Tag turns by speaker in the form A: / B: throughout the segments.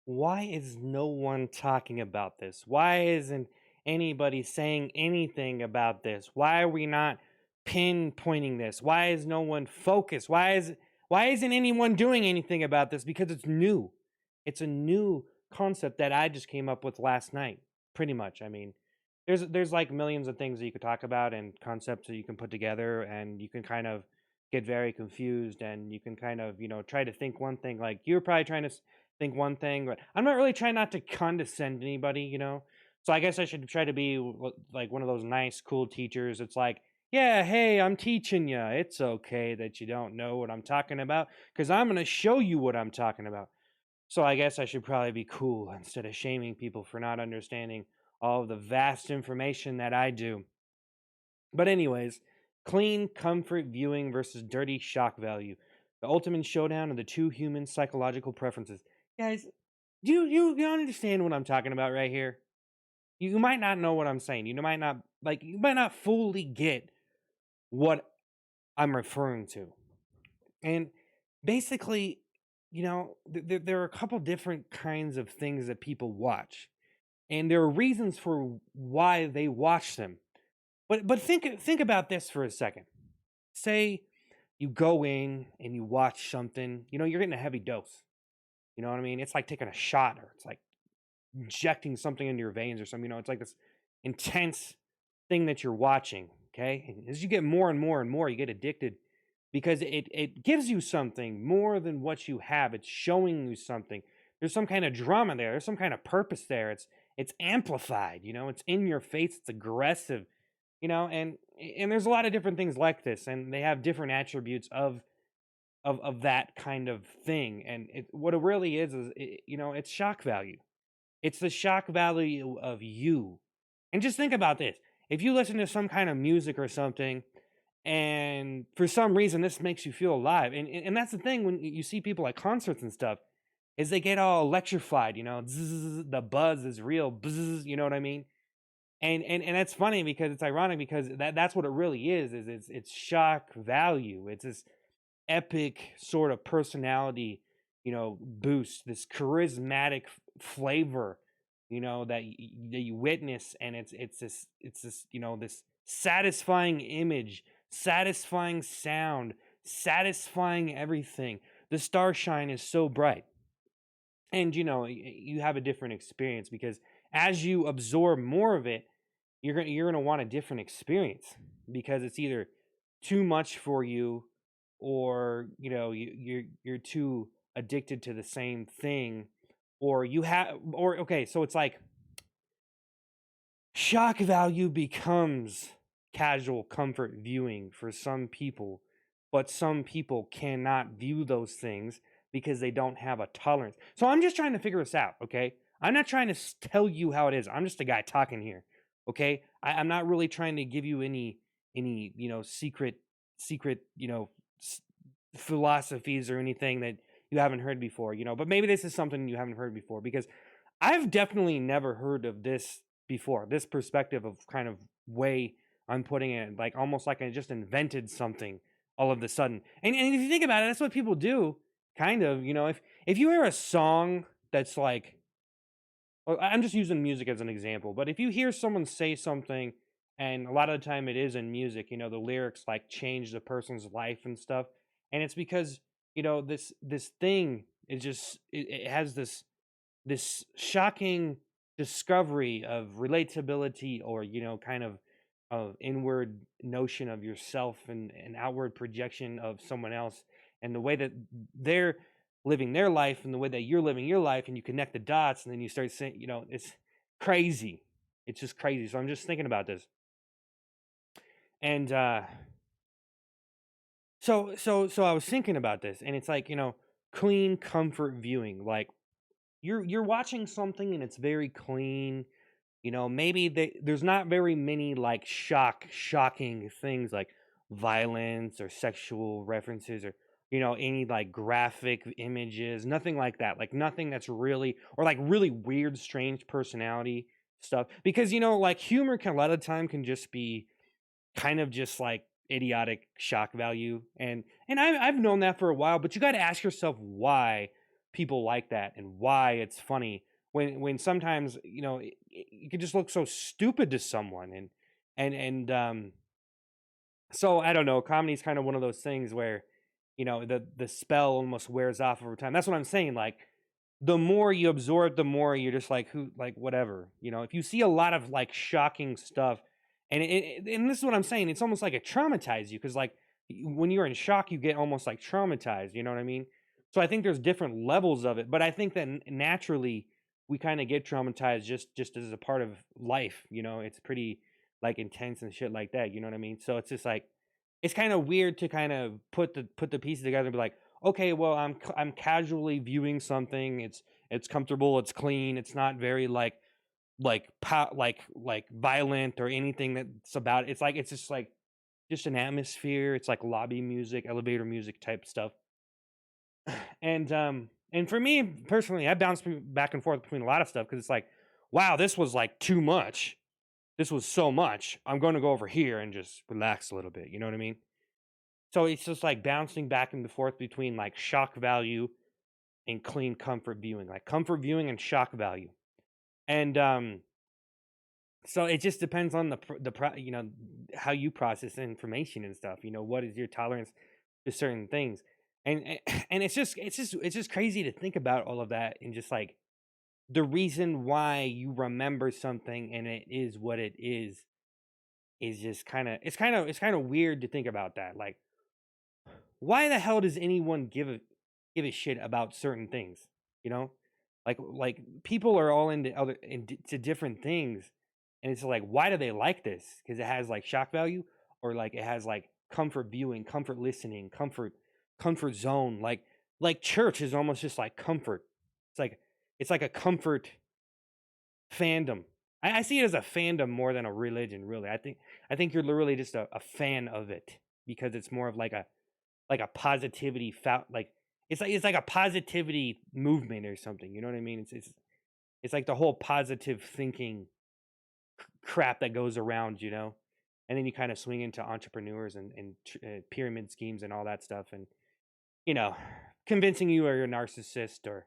A: Why is no one talking about this? Why isn't anybody saying anything about this? Why are we not pinpointing this? Why is no one focused? Why isn't anyone doing anything about this? Because it's new. It's a new concept that I just came up with last night, pretty much. I mean, there's like millions of things that you could talk about and concepts that you can put together, and you can kind of get very confused, and you can kind of, try to think one thing, like you're probably trying to think one thing, but I'm not really trying not to condescend anybody. So I guess I should try to be like one of those nice, cool teachers. It's like, yeah, hey, I'm teaching you. It's okay that you don't know what I'm talking about because I'm going to show you what I'm talking about. So I guess I should probably be cool instead of shaming people for not understanding all of the vast information that I do. But anyways, clean comfort viewing versus dirty shock value. The ultimate showdown of the two human psychological preferences. Guys, do you understand what I'm talking about right here? You might not know what I'm saying. You might not fully get what I'm referring to. And basically, there are a couple different kinds of things that people watch. And there are reasons for why they watch them. But think about this for a second. Say you go in and you watch something, you're getting a heavy dose. You know what I mean? It's like taking a shot, or it's like injecting something into your veins or something. It's like this intense thing that you're watching. Okay. And as you get more and more and more, you get addicted because it gives you something more than what you have. It's showing you something. There's some kind of drama there. There's some kind of purpose there. It's amplified, it's in your face, it's aggressive, and there's a lot of different things like this, and they have different attributes of that kind of thing. And what it really is it's shock value. It's the shock value of you. And just think about this. If you listen to some kind of music or something, and for some reason this makes you feel alive, and that's the thing when you see people at concerts and stuff, is they get all electrified, zzz, the buzz is real, buzz, you know what I mean? And that's funny because it's ironic because that's what it really is it's shock value. It's this epic sort of personality, boost, this charismatic flavor, that you witness, and it's this this satisfying image, satisfying sound, satisfying everything. The starshine is so bright, and you have a different experience because as you absorb more of it, you're gonna want a different experience because it's either too much for you, or you're too addicted to the same thing, or okay, so it's like shock value becomes casual comfort viewing for some people, but some people cannot view those things because they don't have a tolerance. So I'm just trying to figure this out, okay? I'm not trying to tell you how it is. I'm just a guy talking here, okay? I'm not really trying to give you any secret philosophies or anything that you haven't heard before, but maybe this is something you haven't heard before because I've definitely never heard of this before. This perspective of kind of way I'm putting it, like almost like I just invented something all of a sudden. And if you think about it, that's what people do, kind of. If you hear a song that's like, well, I'm just using music as an example, but if you hear someone say something, and a lot of the time it is in music, the lyrics like change the person's life and stuff, and it's because this thing is just it has this shocking discovery of relatability, or kind of inward notion of yourself, and an outward projection of someone else, and the way that they're living their life and the way that you're living your life, and you connect the dots, and then you start saying, it's crazy. It's just crazy. So I'm just thinking about this. And so I was thinking about this, and it's like, clean comfort viewing. Like you're watching something and it's very clean. Maybe there's not very many like shocking things like violence or sexual references, or any like graphic images, nothing like that. Like nothing that's really, or like really weird, strange personality stuff. Because like humor can a lot of time can just be kind of just like idiotic shock value, and I've known that for a while, but you got to ask yourself why people like that and why it's funny when sometimes it could just look so stupid to someone. And so I don't know, comedy is kind of one of those things where the spell almost wears off over time. That's what I'm saying. Like the more you absorb, the more you're just like, who, like, whatever. If you see a lot of like shocking stuff, and this is what I'm saying, it's almost like it traumatizes you because like when you're in shock, you get almost like traumatized. You know what I mean? So I think there's different levels of it, but I think that naturally we kind of get traumatized just as a part of life. It's pretty like intense and shit like that. You know what I mean? So it's just like it's kind of weird to kind of put the pieces together and be like, okay, well, I'm casually viewing something. It's comfortable. It's clean. It's not very like violent or anything that's about it. It's like it's just like just an atmosphere. It's like lobby music, elevator music type stuff. And for me personally, I bounce back and forth between a lot of stuff because it's like, wow, this was like too much. This was so much. I'm going to go over here and just relax a little bit. You know what I mean? So it's just like bouncing back and forth between like shock value and clean comfort viewing, like comfort viewing and shock value. And so it just depends on how you process information and stuff. What is your tolerance to certain things, and it's just crazy to think about all of that and just like the reason why you remember something and it is what it is just kind of weird to think about that. Like, why the hell does anyone give a shit about certain things? You know, like people are all into different things, and it's like, why do they like this? Because it has like shock value, or like it has like comfort viewing, comfort listening, comfort zone. Like church is almost just like comfort. It's like a comfort fandom. I see it as a fandom more than a religion. Really, I think you're literally just a fan of it because it's more of like a positivity like it's like a positivity movement or something. You know what I mean? It's like the whole positive thinking crap that goes around. And then you kind of swing into entrepreneurs and pyramid schemes and all that stuff, and you know, convincing you are a narcissist or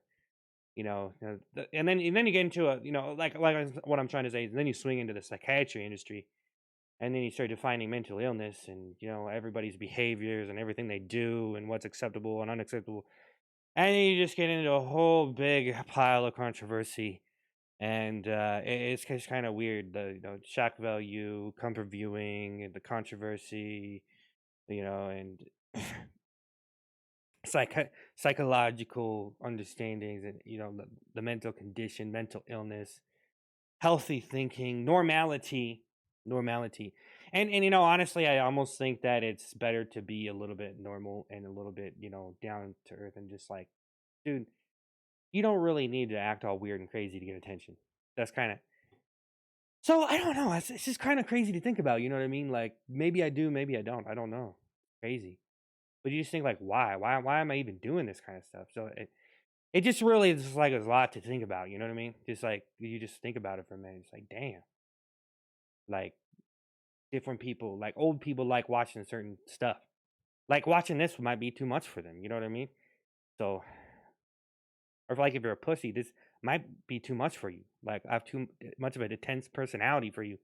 A: and then you get into like what I'm trying to say is then you swing into the psychiatry industry, and then you start defining mental illness and everybody's behaviors and everything they do and what's acceptable and unacceptable, and then you just get into a whole big pile of controversy. And it's just kind of weird, the shock value, comfort viewing, and the controversy, and psychological understandings, and the mental condition, mental illness, healthy thinking, normality. And honestly, I almost think that it's better to be a little bit normal and a little bit, down to earth, and just like, dude, you don't really need to act all weird and crazy to get attention. That's kind of so I don't know. It's just kind of crazy to think about. You know what I mean? Like maybe I do, maybe I don't. I don't know. Crazy. But you just think like, why? Why am I even doing this kind of stuff? So it just really is like a lot to think about. You know what I mean? Just like you just think about it for a minute. It's like, damn. Like different people, like old people, like watching certain stuff. Like watching this might be too much for them. You know what I mean? So, or if you're a pussy, this might be too much for you. Like I have too much of a intense personality for you.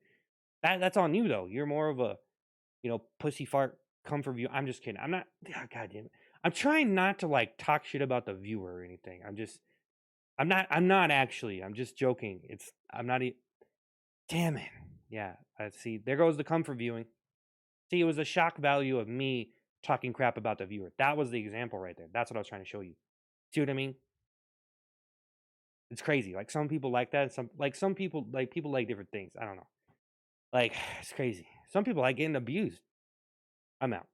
A: That's on you though. You're more of a pussy fart comfort view. I'm just kidding. I'm not. God damn it. I'm trying not to like talk shit about the viewer or anything. I'm not. I'm not actually. I'm just joking. I'm not. Damn it. Yeah. I see. There goes the comfort viewing. See, it was a shock value of me talking crap about the viewer. That was the example right there. That's what I was trying to show you. See what I mean? It's crazy. Like some people like that. Some people like different things. I don't know. Like it's crazy. Some people like getting abused. I'm out.